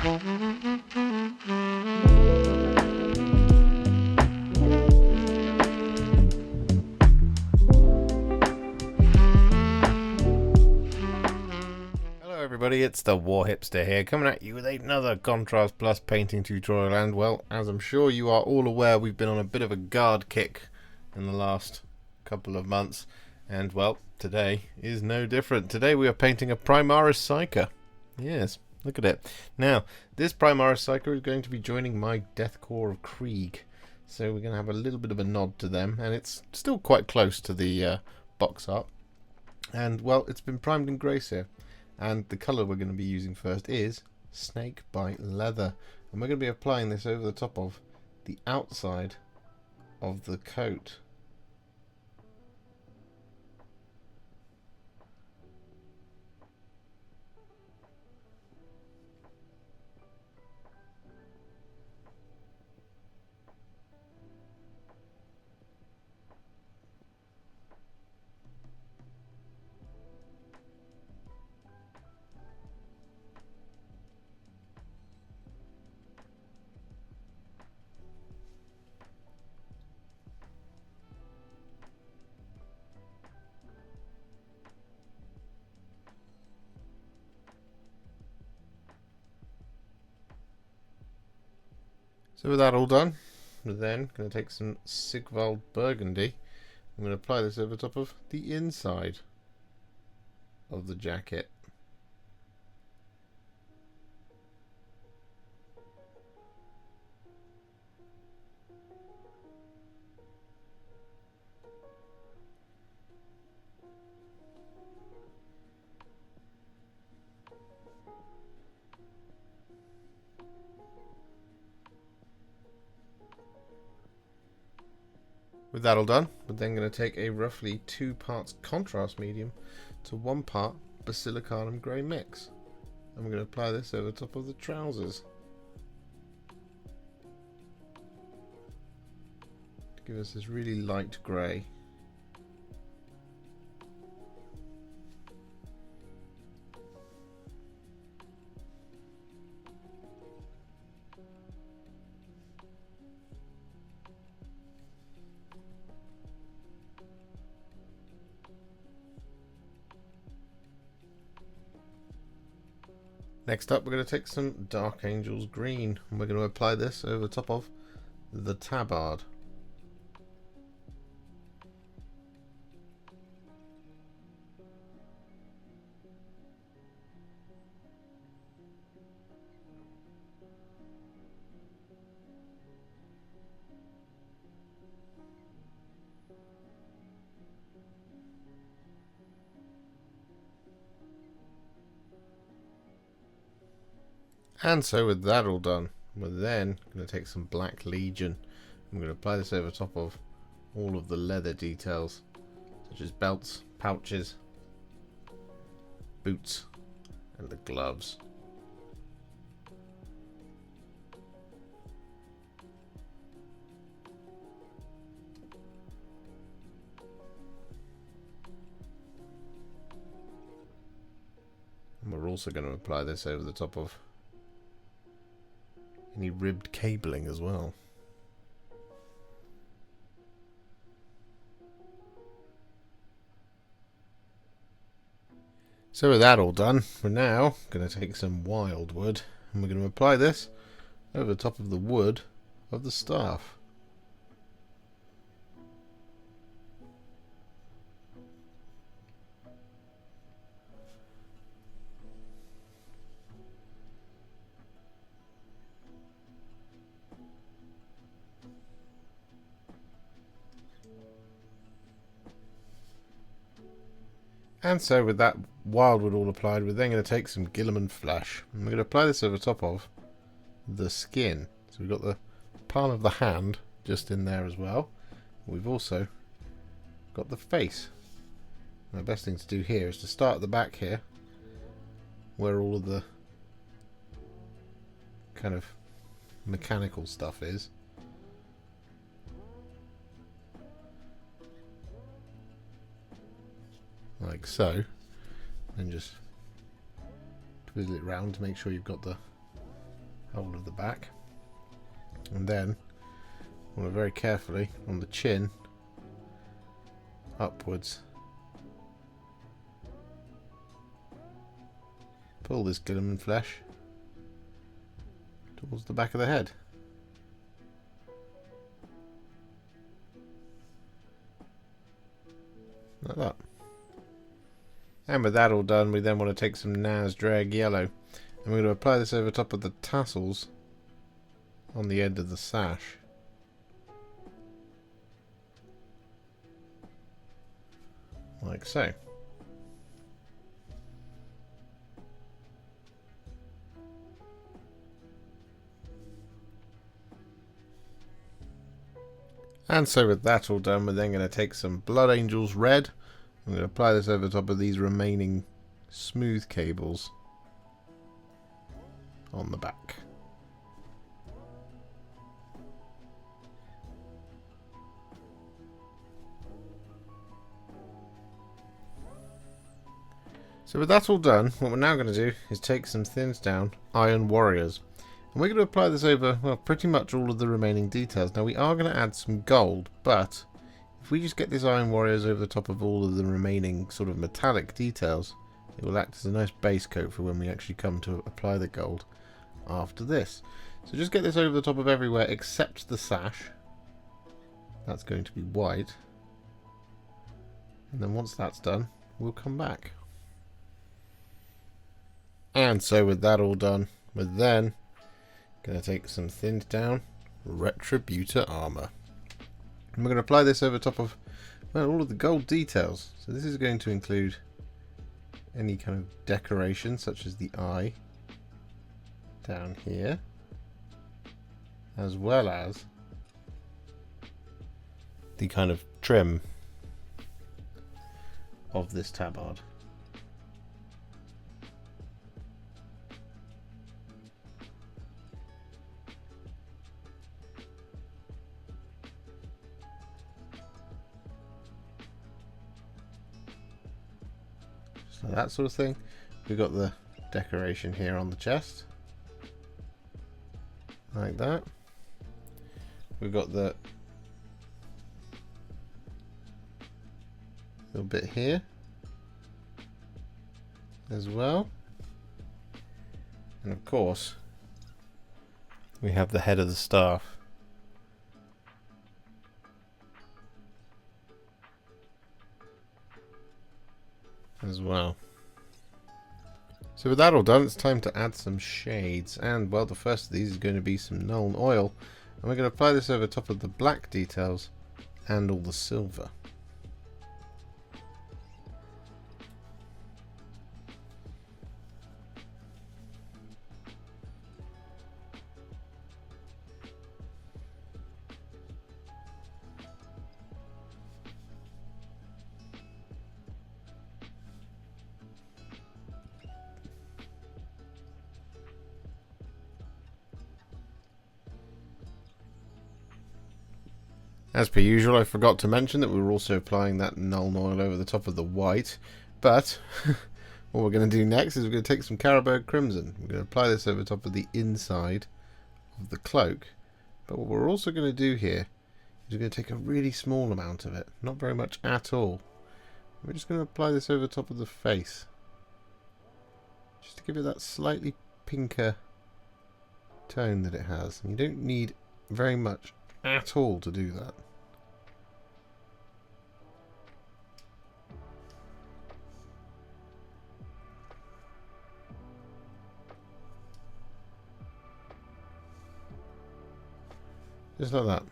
Everybody, it's the Warhipster here, coming at you with another Contrast Plus painting tutorial. And well, as I'm sure you are all aware, we've been on a bit of a guard kick in the last couple of months, and well, today is no different. Today we are painting a Primaris Psyker. Yes, look at it. Now, this Primaris Psyker is going to be joining my Death Corps of Krieg, so we're going to have a little bit of a nod to them, and it's still quite close to the box art. And well, it's been primed in grey here. And the colour we're going to be using first is Snakebite Leather. And we're going to be applying this over the top of the outside of the coat. So with that all done, we're then going to take some Sigvald Burgundy. I'm going to apply this over top of the inside of the jacket. With that all done, we're then going to take a roughly 2 parts contrast medium to 1 part Basilicanum Grey mix. And we're going to apply this over the top of the trousers to give us this really light grey. Next up, we're going to take some Dark Angel's Green, and we're going to apply this over the top of the tabard. And so with that all done, we're then going to take some Black Legion. I'm going to apply this over top of all of the leather details, such as belts, pouches, boots, and the gloves. And we're also going to apply this over the top of any ribbed cabling as well. So with that all done, we're now going to take some Wyldwood, and we're going to apply this over the top of the wood of the staff. And so with that Wyldwood all applied, we're then going to take some Guilliman Flesh, and we're going to apply this over top of the skin. So we've got the palm of the hand just in there as well. We've also got the face. And the best thing to do here is to start at the back here, where all of the kind of mechanical stuff is. Like so, and just twizzle it round to make sure you've got the whole of the back. And then I want to very carefully on the chin upwards pull this Guilliman Flesh towards the back of the head. Like that. And with that all done, we then want to take some Nazdreg Yellow, and we're going to apply this over top of the tassels on the end of the sash. Like so. And so with that all done, we're then going to take some Blood Angels Red. I'm going to apply this over top of these remaining smooth cables on the back. So with that all done, what we're now going to do is take some thinned down Iron Warriors. And we're going to apply this over, well, pretty much all of the remaining details. Now we are going to add some gold, but if we just get this Iron Warriors over the top of all of the remaining sort of metallic details, it will act as a nice base coat for when we actually come to apply the gold after this. So just get this over the top of everywhere except the sash. That's going to be white. And then once that's done, we'll come back. And so with that all done, we're then going to take some thinned down Retributor Armour. And we're going to apply this over top of, well, all of the gold details. So this is going to include any kind of decoration such as the eye down here, as well as the kind of trim of this tabard. So that sort of thing. We've got the decoration here on the chest, like that. We've got the little bit here as well, and of course we have the head of the staff as well. So with that all done, it's time to add some shades, and well, the first of these is going to be some Nuln Oil, and we're going to apply this over top of the black details and all the silver. As per usual, I forgot to mention that we were also applying that Nuln Oil over the top of the white, but what we're going to do next is we're going to take some Carroburg Crimson. We're going to apply this over top of the inside of the cloak, but what we're also going to do here is we're going to take a really small amount of it, not very much at all. We're just going to apply this over top of the face, just to give it that slightly pinker tone that it has. And you don't need very much at all to do that. Just like that.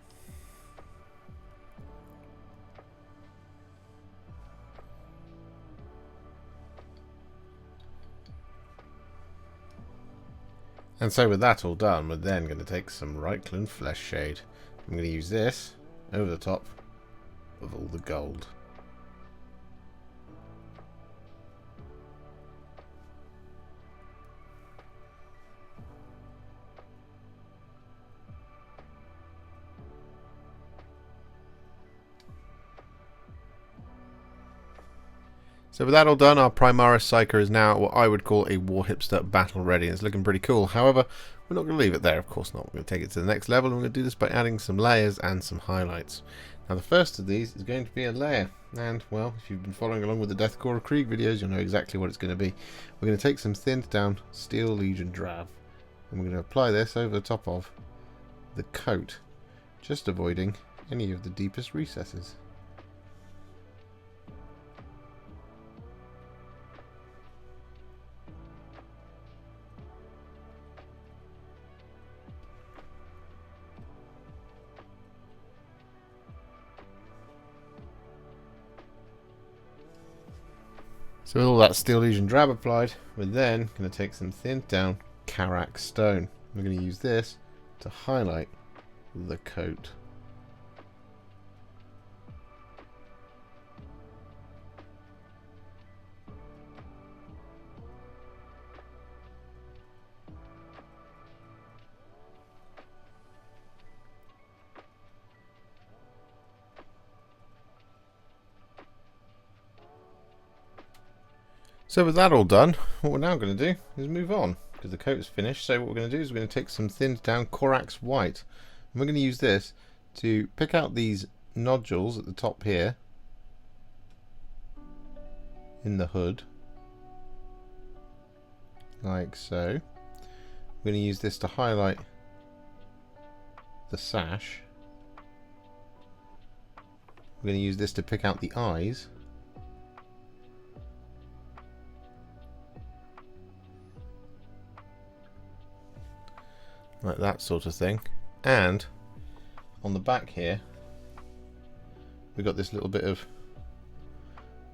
And so with that all done, we're then going to take some Reikland Fleshshade. I'm going to use this over the top of all the gold. So with that all done, our Primaris Psyker is now what I would call a Warhipster battle ready. It's looking pretty cool. However, we're not going to leave it there, of course not. We're going to take it to the next level, and we're going to do this by adding some layers and some highlights. Now the first of these is going to be a layer, and well, if you've been following along with the Deathcore or Krieg videos, you'll know exactly what it's going to be. We're going to take some thinned down Steel Legion Drab, and we're going to apply this over the top of the coat, just avoiding any of the deepest recesses. So with all that Steel Legion Drab applied, we're then going to take some thinned down Karak Stone. We're going to use this to highlight the coat. So with that all done, what we're now going to do is move on, because the coat is finished. So what we're going to do is we're going to take some thinned down Corax White, and we're going to use this to pick out these nodules at the top here in the hood, like so. We're going to use this to highlight the sash. We're going to use this to pick out the eyes. Like that sort of thing. And on the back here we've got this little bit of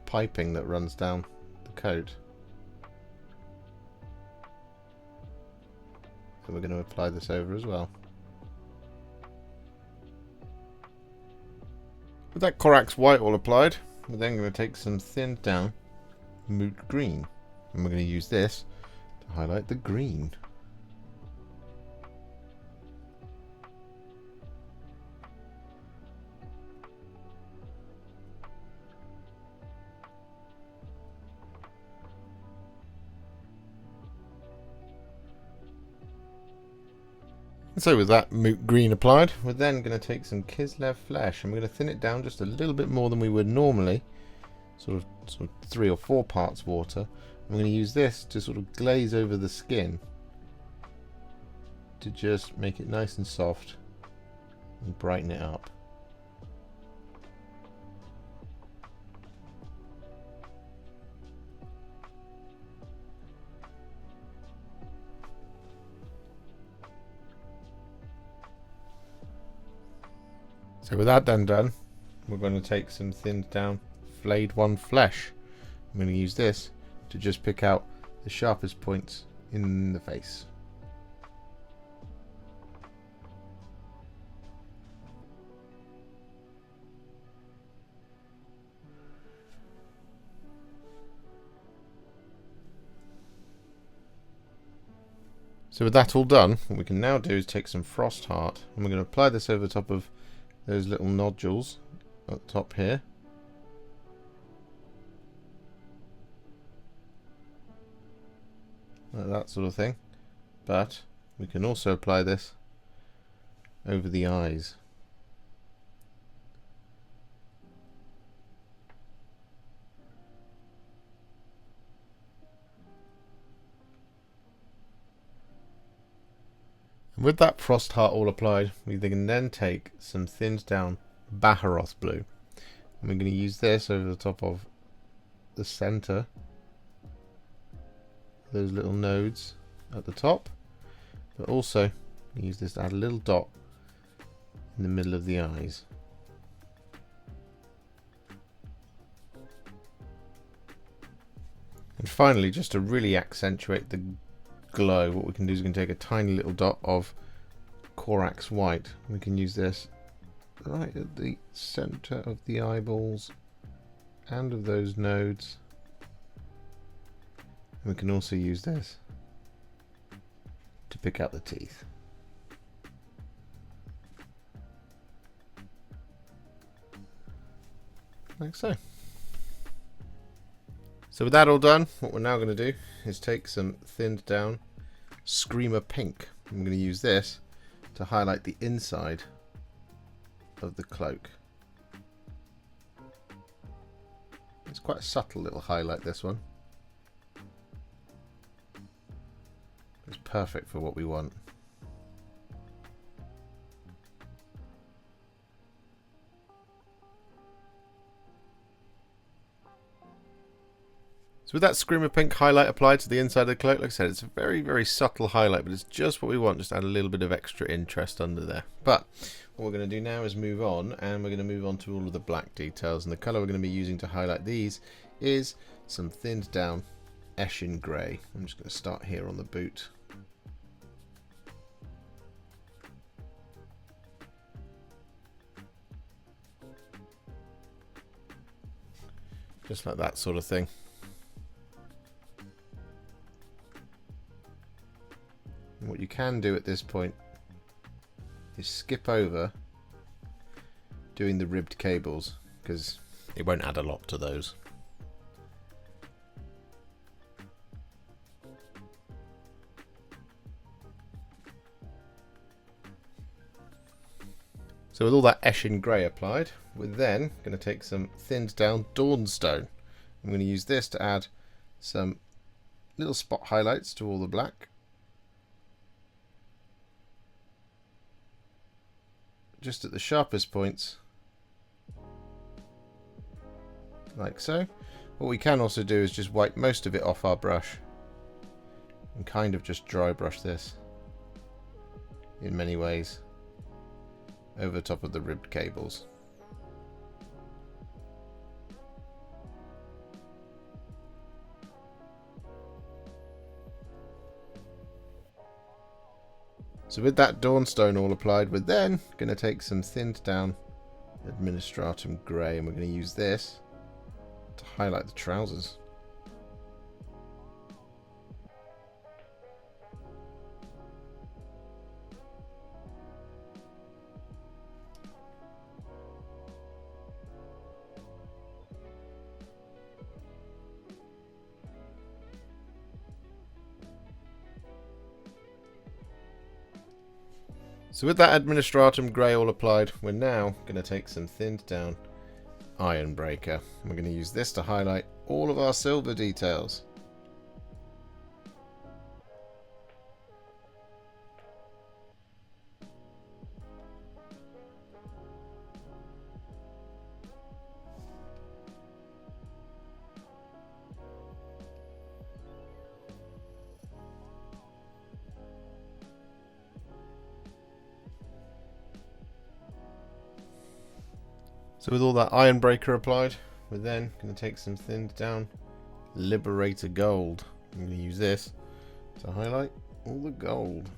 piping that runs down the coat, and we're going to apply this over as well. With that Corax White all applied, we're then going to take some thinned down Moot Green, and we're going to use this to highlight the green. And so with that Moot Green applied, we're then going to take some Kislev Flesh, and we're going to thin it down just a little bit more than we would normally, sort of 3 or 4 parts water. And we're going to use this to sort of glaze over the skin to just make it nice and soft and brighten it up. So with that done, we're going to take some thinned down Flayed One Flesh. I'm going to use this to just pick out the sharpest points in the face. So with that all done, what we can now do is take some Frostheart, and we're going to apply this over the top of those little nodules at the top here. Like that sort of thing. But we can also apply this over the eyes. And with that Frostheart all applied, we can then take some thinned down Baharroth Blue, and we're going to use this over the top of the center, those little nodes at the top, but also use this to add a little dot in the middle of the eyes. And finally, just to really accentuate the glow, what we can do is we can take a tiny little dot of Corax White. We can use this right at the center of the eyeballs and of those nodes. And we can also use this to pick out the teeth. Like so. So with that all done, what we're now going to do is take some thinned down Screamer Pink. I'm going to use this to highlight the inside of the cloak. It's quite a subtle little highlight, this one. It's perfect for what we want. So with that Screamer Pink highlight applied to the inside of the cloak, like I said, it's a very, very subtle highlight, but it's just what we want, just add a little bit of extra interest under there. But what we're going to do now is move on, and we're going to move on to all of the black details, and the colour we're going to be using to highlight these is some thinned down Eshin Grey. I'm just going to start here on the boot. Just like that sort of thing. And what you can do at this point is skip over doing the ribbed cables, because it won't add a lot to those. So with all that Eshin Grey applied, we're then going to take some thinned down Dawnstone. I'm going to use this to add some little spot highlights to all the black. Just at the sharpest points, like so. What we can also do is just wipe most of it off our brush and kind of just dry brush this in many ways over top of the ribbed cables. So with that Dawnstone all applied, we're then going to take some thinned down Administratum Grey, and we're going to use this to highlight the trousers. So with that Administratum Grey all applied, we're now going to take some thinned down Ironbreaker. And we're going to use this to highlight all of our silver details. So with all that Ironbreaker applied, we're then going to take some thinned down Liberator Gold. I'm going to use this to highlight all the gold.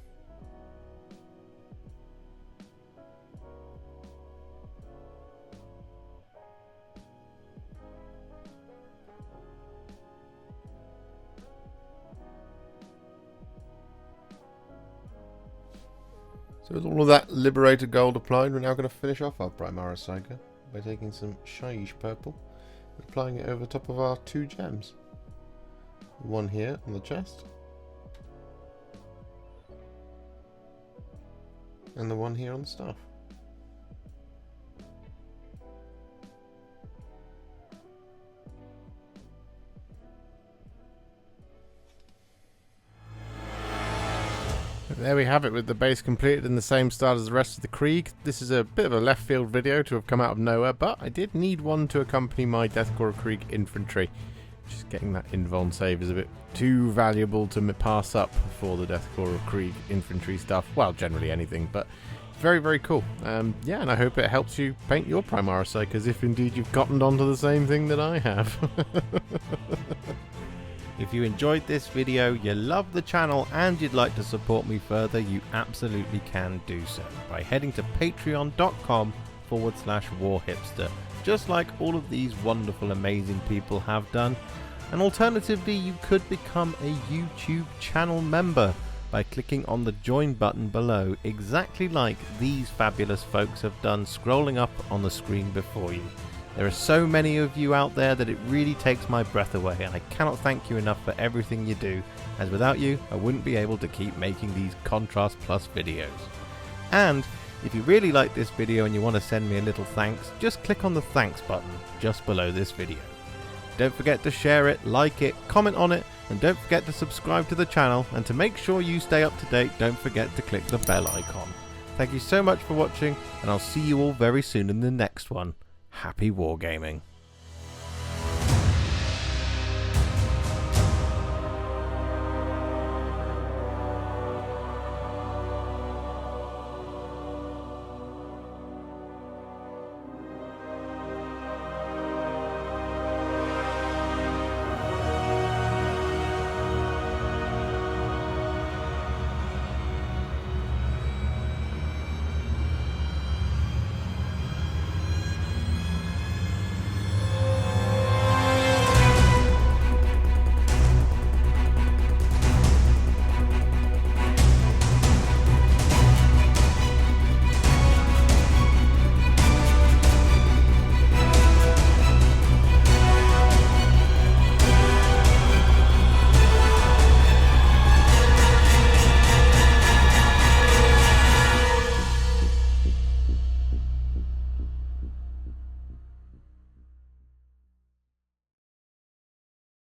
So with all of that Liberator Gold applied, we're now going to finish off our Primaris Psyker by taking some Shyish Purple and applying it over top of our two gems. One here on the chest, and the one here on the staff. There we have it, with the base completed in the same style as the rest of the Krieg. This is a bit of a left field video to have come out of nowhere, but I did need one to accompany my Deathcore Krieg Infantry. Just getting that invuln save is a bit too valuable to pass up for the Deathcore Krieg Infantry stuff. Well, generally anything, but very, very cool. Yeah, and I hope it helps you paint your Primaris Psykers, if indeed you've gotten onto the same thing that I have. If you enjoyed this video, you love the channel, and you'd like to support me further, you absolutely can do so by heading to patreon.com/warhipster, just like all of these wonderful, amazing people have done. And alternatively, you could become a YouTube channel member by clicking on the join button below, exactly like these fabulous folks have done, scrolling up on the screen before you. There are so many of you out there that it really takes my breath away, and I cannot thank you enough for everything you do, as without you I wouldn't be able to keep making these Contrast Plus videos. And if you really like this video and you want to send me a little thanks, just click on the thanks button just below this video. Don't forget to share it, like it, comment on it, and don't forget to subscribe to the channel, and to make sure you stay up to date, don't forget to click the bell icon. Thank you so much for watching, and I'll see you all very soon in the next one. Happy wargaming.